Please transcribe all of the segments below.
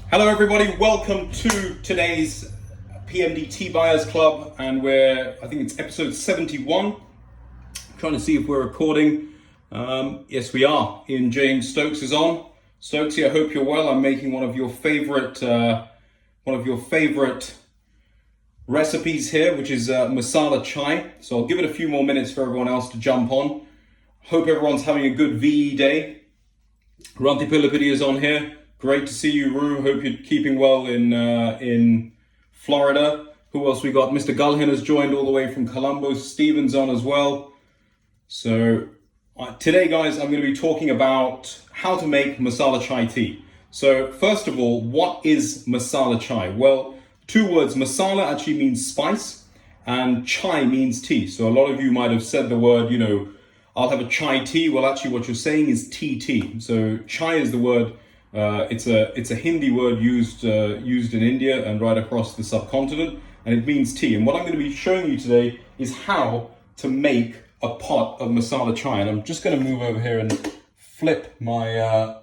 Hello everybody, welcome to today's PMD Tea Buyers Club, and I think it's episode 71. I'm trying to see if we're recording. Yes we are. Ian James Stokes is on. Stokesy, I hope you're well. I'm making one of your favorite recipes here, which is Masala chai. So I'll give it a few more minutes for everyone else to jump on. Hope everyone's having a good VE day. Ranti Pilipidi is on here. Great to see you, Rue. Hope you're keeping well in Florida. Who else we got? Mr. Gulhin has joined all the way from Colombo. Steven's on as well. So today, guys, I'm going to be talking about how to make masala chai tea. So first of all, what is masala chai? Well, two words. Masala actually means spice and chai means tea. So a lot of you might have said the word, I'll have a chai tea. Well, actually what you're saying is tea. So chai is the word. It's a Hindi word used in India and right across the subcontinent, and it means tea. And what I'm going to be showing you today is how to make a pot of masala chai. And I'm just going to move over here and flip my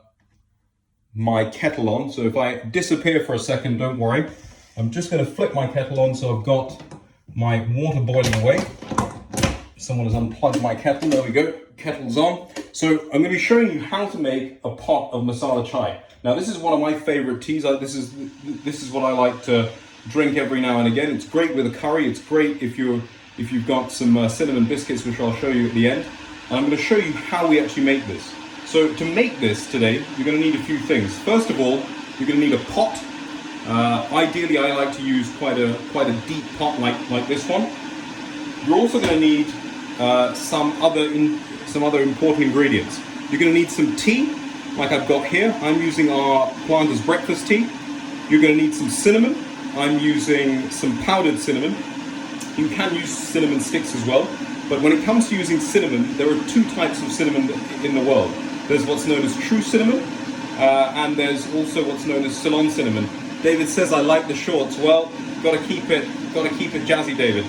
my kettle on. So if I disappear for a second, don't worry. I'm just going to flip my kettle on so I've got my water boiling away. Someone has unplugged my kettle. There we go. Kettle's on. So I'm going to be showing you how to make a pot of masala chai. Now this is one of my favorite teas. This is what I like to drink every now and again. It's great with a curry. It's great if you've got some cinnamon biscuits, which I'll show you at the end. And I'm going to show you how we actually make this. So to make this today, you're going to need a few things. First of all, you're going to need a pot. Ideally, I like to use quite a deep pot like this one. You're also going to need some other important ingredients. You're going to need some tea, like I've got here. I'm using our Planter's Breakfast tea. You're going to need some cinnamon. I'm using some powdered cinnamon. You can use cinnamon sticks as well, but when it comes to using cinnamon, there are two types of cinnamon in the world. There's what's known as true cinnamon, and there's also what's known as Ceylon cinnamon. David says I like the shorts. Well, gotta keep it jazzy, David.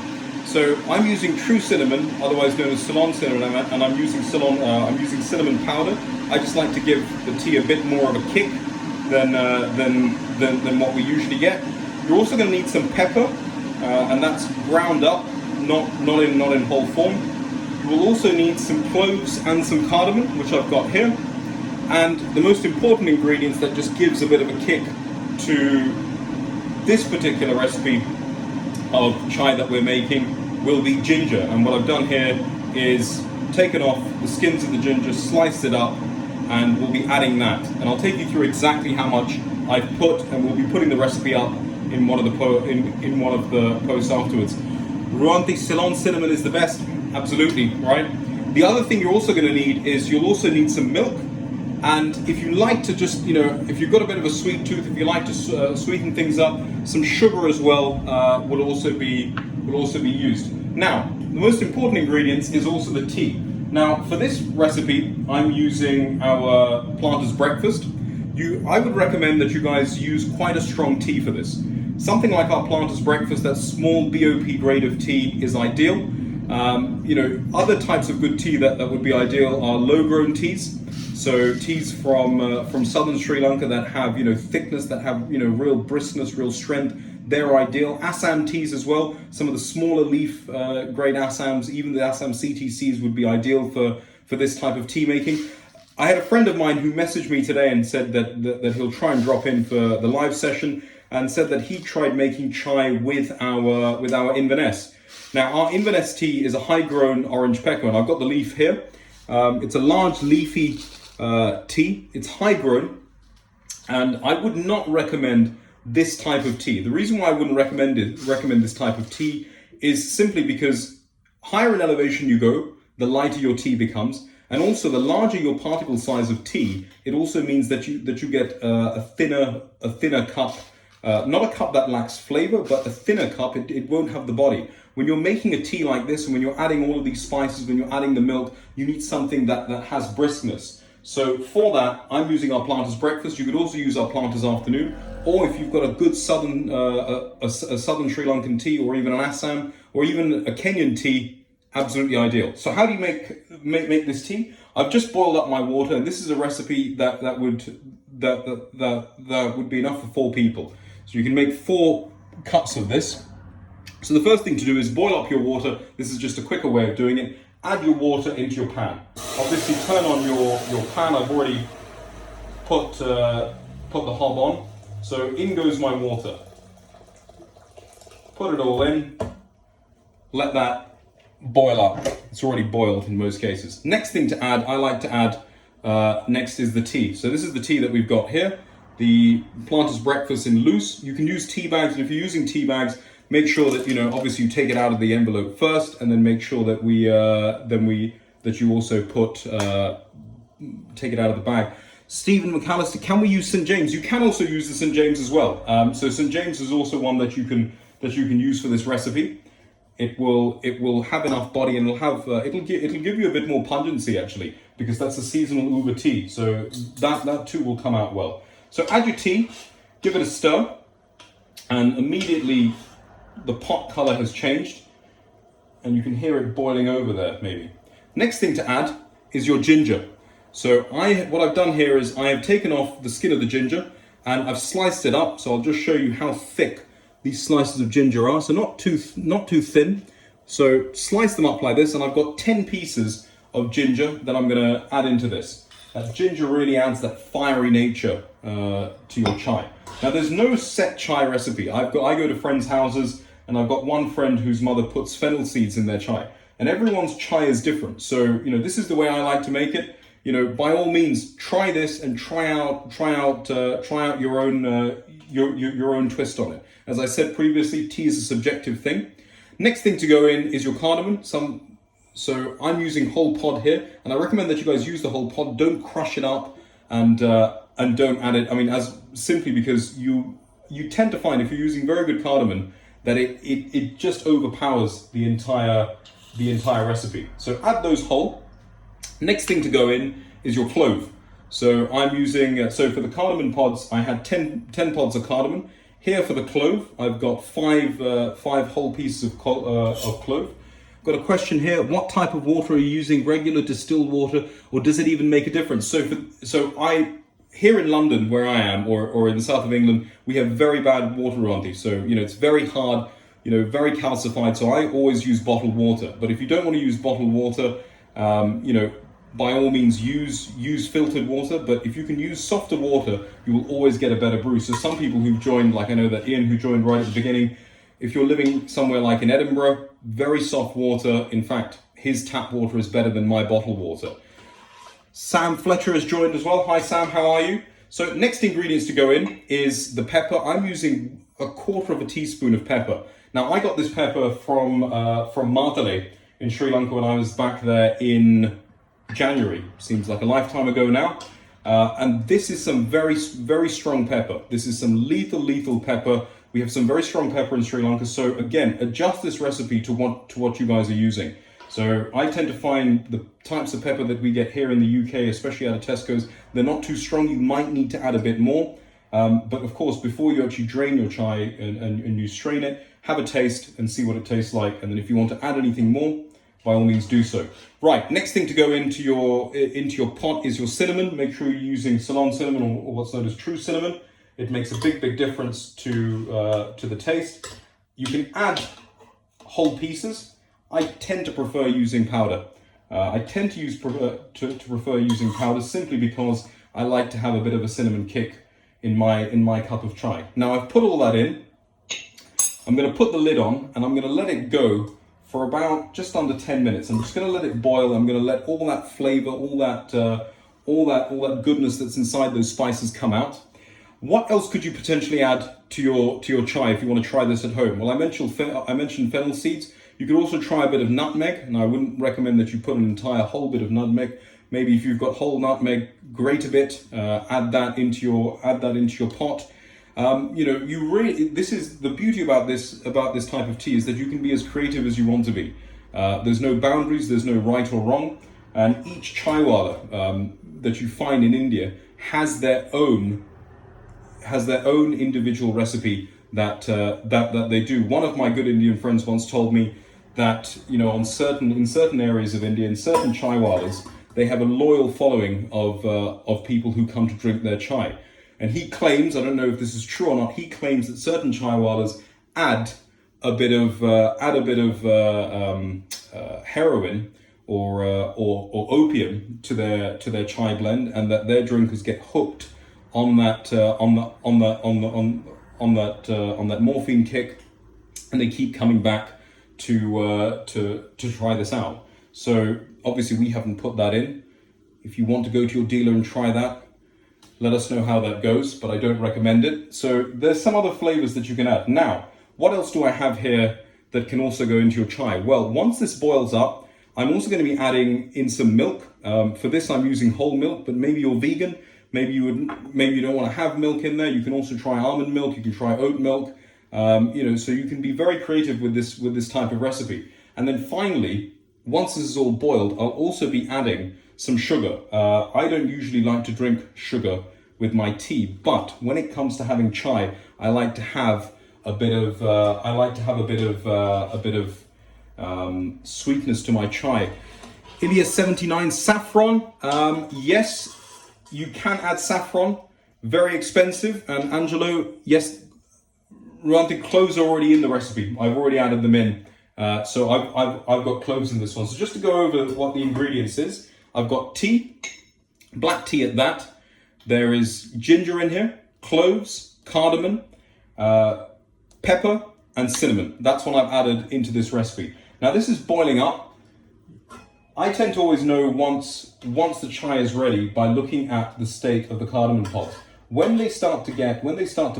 So I'm using true cinnamon, otherwise known as Ceylon cinnamon, and I'm using cinnamon powder. I just like to give the tea a bit more of a kick than what we usually get. You're also going to need some pepper, and that's ground up, not in whole form. You will also need some cloves and some cardamom, which I've got here. And the most important ingredients that just gives a bit of a kick to this particular recipe of chai that we're making will be ginger. And what I've done here is taken off the skins of the ginger, sliced it up, and we'll be adding that. And I'll take you through exactly how much I've put, and we'll be putting the recipe up in one of the posts afterwards. Ruanti Ceylon cinnamon is the best, absolutely, right? The other thing you're also going to need is you'll also need some milk. And if you like to just, if you've got a bit of a sweet tooth, if you like to sweeten things up, some sugar as well will also be used. Now, the most important ingredients is also the tea. Now, for this recipe, I'm using our Planter's Breakfast. I would recommend that you guys use quite a strong tea for this. Something like our Planter's Breakfast, that small BOP grade of tea, is ideal. Other types of good tea that would be ideal are low-grown teas. So teas from southern Sri Lanka that have thickness, that have real briskness, real strength, they're ideal. Assam teas as well. Some of the smaller leaf grade Assams, even the Assam CTCs, would be ideal for this type of tea making. I had a friend of mine who messaged me today and said that he'll try and drop in for the live session, and said that he tried making chai with our Inverness. Now our Inverness tea is a high-grown orange pepper, and I've got the leaf here. It's a large leafy tea. It's high-grown, and I would not recommend this type of tea. The reason why I wouldn't recommend this type of tea is simply because higher in elevation you go, the lighter your tea becomes, and also the larger your particle size of tea, it also means that you get a thinner cup. Not a cup that lacks flavor, but a thinner cup. It won't have the body. When you're making a tea like this, and when you're adding all of these spices, when you're adding the milk, you need something that has briskness. So for that, I'm using our Planter's Breakfast. You could also use our Planter's Afternoon, or if you've got a good southern southern Sri Lankan tea, or even an Assam, or even a Kenyan tea, absolutely ideal. So how do you make this tea? I've just boiled up my water, and this is a recipe that that would be enough for 4 people. So you can make 4 cups of this. So the first thing to do is boil up your water. This is just a quicker way of doing it. Add your water into your pan. Obviously turn on your pan. I've already put the hob on. So in goes my water. Put it all in. Let that boil up. It's already boiled in most cases. Next thing to add, I like to add, next is the tea. So this is the tea that we've got here. The Planter's Breakfast in loose. You can use tea bags, and if you're using tea bags, make sure that, obviously you take it out of the envelope first, and then make sure that that you also take it out of the bag. Stephen McAllister, can we use St. James? You can also use the St. James as well. So St. James is also one that you can use for this recipe. It will have enough body, and it'll give you a bit more pungency actually, because that's a seasonal uber tea. So that too will come out well. So add your tea, give it a stir, and immediately the pot color has changed, and you can hear it boiling over there maybe. Next thing to add is your ginger. So what I've done here is I have taken off the skin of the ginger and I've sliced it up. So I'll just show you how thick these slices of ginger are. So not too thin. So slice them up like this, and I've got 10 pieces of ginger that I'm going to add into this. That ginger really adds that fiery nature to your chai. Now there's no set chai recipe. I go to friends' houses, and I've got one friend whose mother puts fennel seeds in their chai, and everyone's chai is different. So this is the way I like to make it. By all means, try this and try out your own twist on it. As I said previously, tea is a subjective thing. Next thing to go in is your cardamom. So I'm using whole pod here, and I recommend that you guys use the whole pod. Don't crush it up, and don't add it. Simply because you tend to find, if you're using very good cardamom, that it just overpowers the entire recipe. So add those whole. Next thing to go in is your clove. So I'm using, so for the cardamom pods, I had 10 pods of cardamom. Here for the clove, I've got five whole pieces of clove. Got a question here. What type of water are you using? Regular distilled water, or does it even make a difference? Here in London, where I am, or in the south of England, we have very bad water around here. So it's very hard, very calcified. So I always use bottled water. But if you don't want to use bottled water, by all means use filtered water. But if you can use softer water, you will always get a better brew. So some people who've joined, like I know that Ian who joined right at the beginning, if you're living somewhere like in Edinburgh, very soft water. In fact, his tap water is better than my bottled water. Sam Fletcher has joined as well. Hi Sam, how are you? So next ingredients to go in is the pepper. I'm using 1/4 teaspoon of pepper. Now I got this pepper from Masala in Sri Lanka when I was back there in January. Seems like a lifetime ago now. And this is some very, very strong pepper. This is some lethal pepper. We have some very strong pepper in Sri Lanka. So again, adjust this recipe to what you guys are using. So I tend to find the types of pepper that we get here in the UK, especially out of Tesco's, they're not too strong. You might need to add a bit more. But of course, before you actually drain your chai and you strain it, have a taste and see what it tastes like. And then if you want to add anything more, by all means do so. Right, next thing to go into your pot is your cinnamon. Make sure you're using Ceylon cinnamon, or what's known as true cinnamon. It makes a big difference to the taste. You can add whole pieces. I tend to prefer using powder. I tend to prefer using powder simply because I like to have a bit of a cinnamon kick in my cup of chai. Now I've put all that in. I'm going to put the lid on and I'm going to let it go for about just under 10 minutes. I'm just going to let it boil. I'm going to let all that flavor, all that goodness that's inside those spices come out. What else could you potentially add to your chai if you want to try this at home? Well, I mentioned fennel seeds. You could also try a bit of nutmeg, and I wouldn't recommend that you put an entire whole bit of nutmeg. Maybe if you've got whole nutmeg, grate a bit, add that into your pot. This is the beauty about this type of tea, is that you can be as creative as you want to be. There's no boundaries, there's no right or wrong, and each chaiwala that you find in India has their own individual recipe that they do. One of my good Indian friends once told me that in certain areas of India, in certain chaiwalas, they have a loyal following of people who come to drink their chai. And he claims, I don't know if this is true or not, he claims that certain chaiwalas add a bit of heroin or opium to their chai blend, and that their drinkers get hooked on that morphine kick, and they keep coming back to try this out. So obviously we haven't put that in. If you want to go to your dealer and try that, let us know how that goes, but I don't recommend it. So there's some other flavors that you can add. Now, what else do I have here that can also go into your chai? Well, once this boils up, I'm also going to be adding in some milk. For this, I'm using whole milk, but maybe you're vegan. Maybe you don't want to have milk in there. You can also try almond milk. You can try oat milk. So you can be very creative with this type of recipe. And then finally, once this is all boiled, I'll also be adding some sugar. I don't usually like to drink sugar with my tea, but when it comes to having chai, I like to have a bit of sweetness to my chai. Ilya 79 saffron. Yes, you can add saffron. Very expensive. And Angelo, yes, the cloves are already in the recipe. I've already added them in. So I've got cloves in this one. So just to go over what the ingredients is, I've got tea, black tea at that. There is ginger in here, cloves, cardamom, pepper, and cinnamon. That's what I've added into this recipe. Now this is boiling up. I tend to always know once the chai is ready by looking at the state of the cardamom pods. When they start to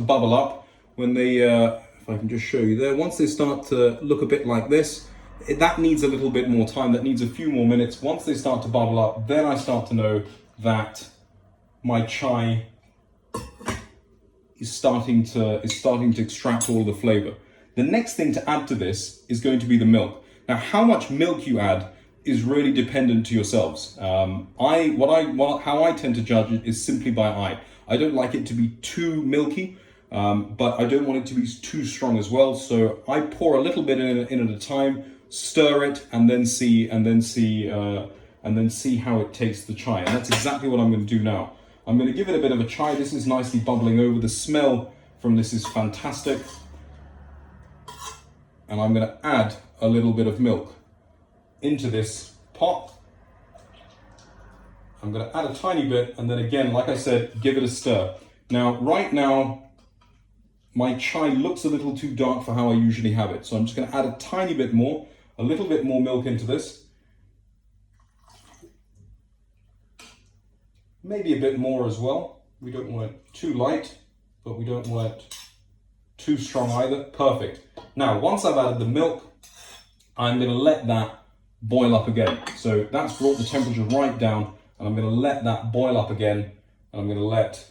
bubble up, if I can just show you there, once they start to look a bit like this, that needs a little bit more time, that needs a few more minutes. Once they start to bubble up, then I start to know that my chai is starting to extract all the flavor. The next thing to add to this is going to be the milk. Now, how much milk you add is really dependent to yourselves. How I tend to judge it is simply by eye. I don't like it to be too milky, but I don't want it to be too strong as well. So I pour a little bit in at a time, stir it, and then see how it tastes the chai. And that's exactly what I'm going to do now. I'm going to give it a bit of a chai. This is nicely bubbling over. The smell from this is fantastic. And I'm going to add a little bit of milk into this pot. I'm going to add a tiny bit, and then again, like I said, give it a stir. Now, right now, my chai looks a little too dark for how I usually have it. So I'm just going to add a tiny bit more, a little bit more milk into this. Maybe a bit more as well. We don't want it too light, but we don't want it too strong either. Perfect. Now, once I've added the milk, I'm going to let that boil up again. So that's brought the temperature right down, and I'm going to let that boil up again, and I'm going to let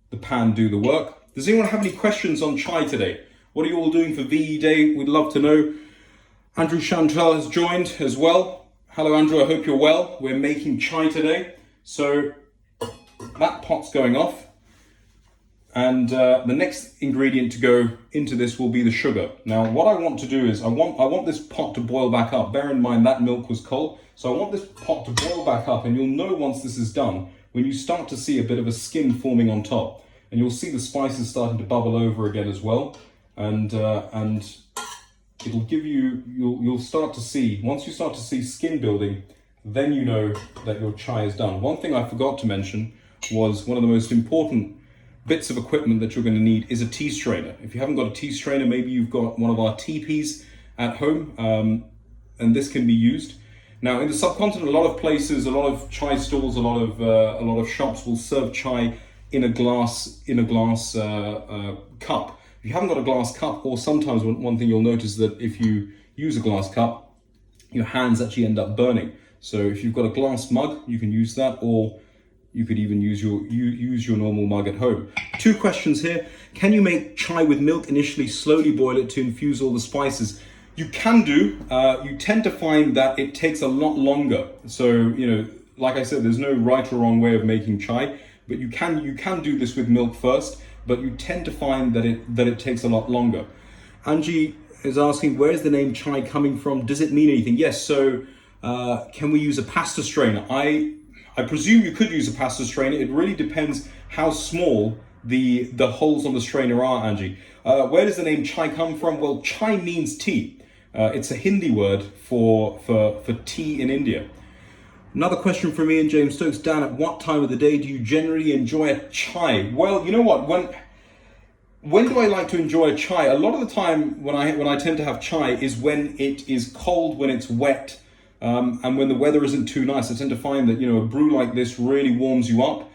the pan do the work. Does anyone have any questions on chai today? What are you all doing for VE Day? We'd love to know. Andrew Chantal has joined as well. Hello, Andrew, I hope you're well. We're making chai today. So that pot's going off. And the next ingredient to go into this will be the sugar. Now, what I want to do is I want this pot to boil back up. Bear in mind that milk was cold. So I want this pot to boil back up, and you'll know once this is done when you start to see a bit of a skin forming on top. And you'll see the spices starting to bubble over again as well. And it'll give you, you'll start to see, once you start to see skin building, then you know that your chai is done. One thing I forgot to mention was one of the most important bits of equipment that you're going to need is a tea strainer. If you haven't got a tea strainer, maybe you've got one of our teepees at home, and this can be used. Now, in the subcontinent, a lot of places, a lot of chai stalls, a lot of shops will serve chai in a glass cup. If you haven't got a glass cup, or sometimes one thing you'll notice that if you use a glass cup, your hands actually end up burning. So if you've got a glass mug, you can use that, or you could even use your normal mug at home. 2 questions here. Can you make chai with milk initially, slowly boil it to infuse all the spices? You can do. You tend to find that it takes a lot longer. So, like I said, there's no right or wrong way of making chai, but you can do this with milk first, but you tend to find that it takes a lot longer. Angie is asking, where is the name chai coming from? Does it mean anything? Yes, so Can we use a pasta strainer? I presume you could use a pasta strainer. It really depends how small the holes on the strainer are, Angie. Where does the name chai come from? Well, chai means tea. It's a Hindi word for tea in India. Another question from Ian James Stokes. Dan, at what time of the day do you generally enjoy a chai? Well, you know what? When do I like to enjoy a chai? A lot of the time when I tend to have chai is when it is cold, when it's wet, and when the weather isn't too nice. I tend to find that, a brew like this really warms you up.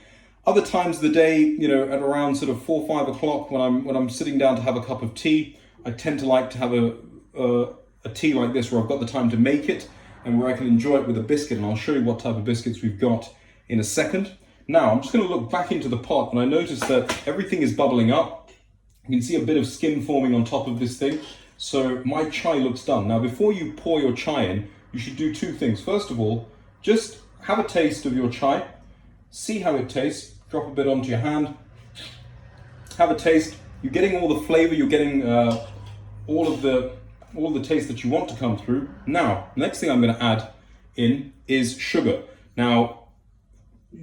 Other times of the day, at around sort of 4 or 5 o'clock when I'm sitting down to have a cup of tea, I tend to like to have a tea like this where I've got the time to make it and where I can enjoy it with a biscuit. And I'll show you what type of biscuits we've got in a second. Now, I'm just going to look back into the pot and I notice that everything is bubbling up. You can see a bit of skin forming on top of this thing. So my chai looks done. Now, before you pour your chai in, you should do two things. First of all, just have a taste of your chai. See how it tastes. Drop a bit onto your hand. Have a taste. You're getting all the flavor. You're getting all of the taste that you want to come through. Now, next thing I'm going to add in is sugar. Now,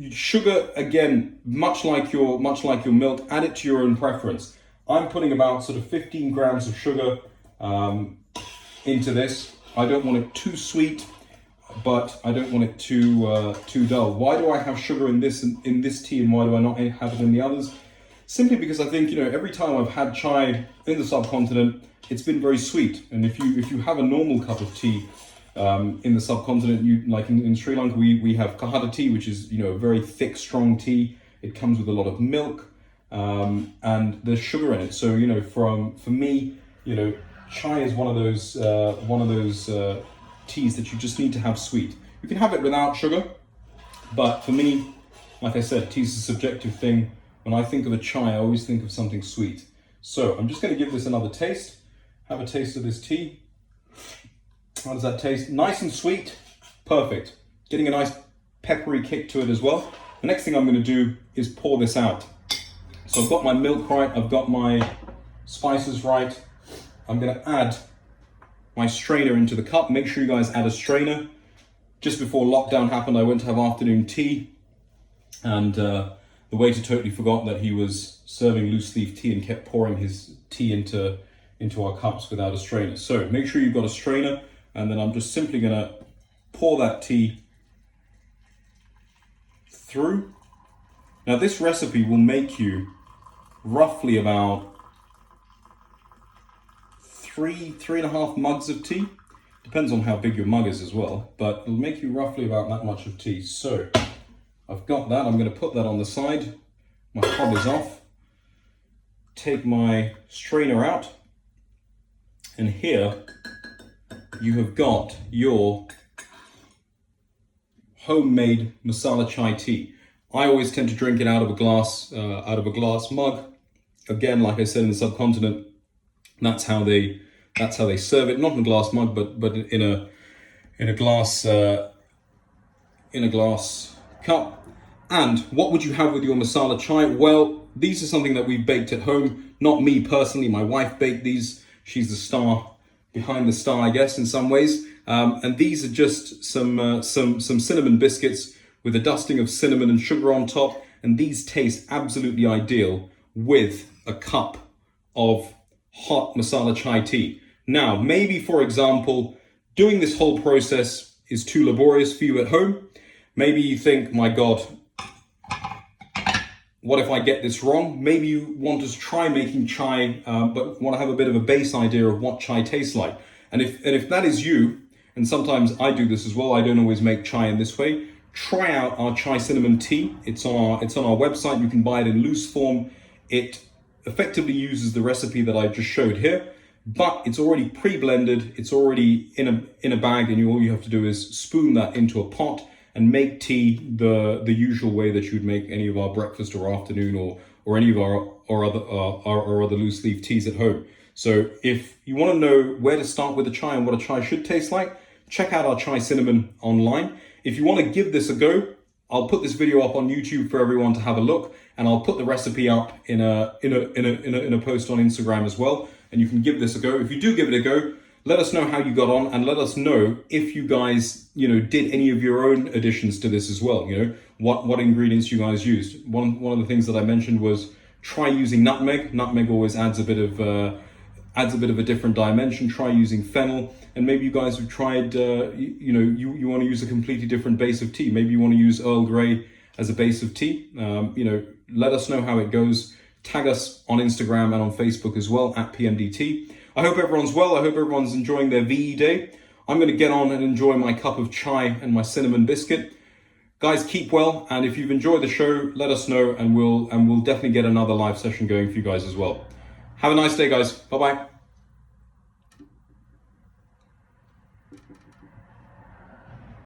sugar, again, much like your milk, add it to your own preference. I'm putting about sort of 15 grams of sugar into this. I don't want it too sweet, but I don't want it too dull. Why do I have sugar in this tea and why do I not have it in the others? Simply because I think, every time I've had chai in the subcontinent, it's been very sweet. And if you have a normal cup of tea in the subcontinent, like in Sri Lanka, we have kahata tea, which is, a very thick, strong tea. It comes with a lot of milk and there's sugar in it. So, for me, chai is one of those teas that you just need to have sweet. You can have it without sugar, but for me, like I said, tea's a subjective thing. When I think of a chai, I always think of something sweet. So I'm just going to give this another taste. Have a taste of this tea. How does that taste? Nice and sweet. Perfect. Getting a nice peppery kick to it as well. The next thing I'm going to do is pour this out. So I've got my milk right. I've got my spices right. I'm going to add my strainer into the cup. Make sure you guys add a strainer. Just before lockdown happened, I went to have afternoon tea, and the waiter totally forgot that he was serving loose leaf tea and kept pouring his tea into our cups without a strainer. So make sure you've got a strainer, and then I'm just simply going to pour that tea through. Now this recipe will make you roughly about 3.5 mugs of tea. Depends on how big your mug is as well, but it'll make you roughly about that much of tea. So I've got that. I'm going to put that on the side. My hob is off. Take my strainer out, and here you have got your homemade masala chai tea. I always tend to drink it out of a glass mug. Again, like I said, in the subcontinent, that's how they serve it. Not in a glass mug, but in a glass cup. And what would you have with your masala chai? Well, these are something that we've baked at home. Not me personally. My wife baked these. She's the star behind the star, I guess, in some ways. And these are just some cinnamon biscuits with a dusting of cinnamon and sugar on top. And these taste absolutely ideal with a cup of hot masala chai tea. Now, maybe, for example, doing this whole process is too laborious for you at home. Maybe you think, my God, what if I get this wrong? Maybe you want to try making chai, but want to have a bit of a base idea of what chai tastes like. And if that is you, and sometimes I do this as well, I don't always make chai in this way, try out our chai cinnamon tea. It's on our website. You can buy it in loose form. It effectively uses the recipe that I just showed here, but it's already pre-blended. It's already in a bag, and all you have to do is spoon that into a pot and make tea the usual way that you would make any of our breakfast or afternoon or any of our other loose leaf teas at home. So if you want to know where to start with a chai and what a chai should taste like, check out our chai cinnamon online. If you want to give this a go, I'll put this video up on YouTube for everyone to have a look, and I'll put the recipe up in a post on Instagram as well, and you can give this a go. If you do give it a go, Let us know how you got on, and let us know if you guys, did any of your own additions to this as well. What ingredients you guys used. One of the things that I mentioned was try using nutmeg. Nutmeg always adds a bit of a different dimension. Try using fennel, and maybe you guys have tried. You want to use a completely different base of tea. Maybe you want to use Earl Grey as a base of tea. Let us know how it goes. Tag us on Instagram and on Facebook as well at PMDT. I hope everyone's well. I hope everyone's enjoying their VE day. I'm going to get on and enjoy my cup of chai and my cinnamon biscuit. Guys, keep well, and if you've enjoyed the show, let us know, and we'll definitely get another live session going for you guys as well. Have a nice day, guys. Bye-bye.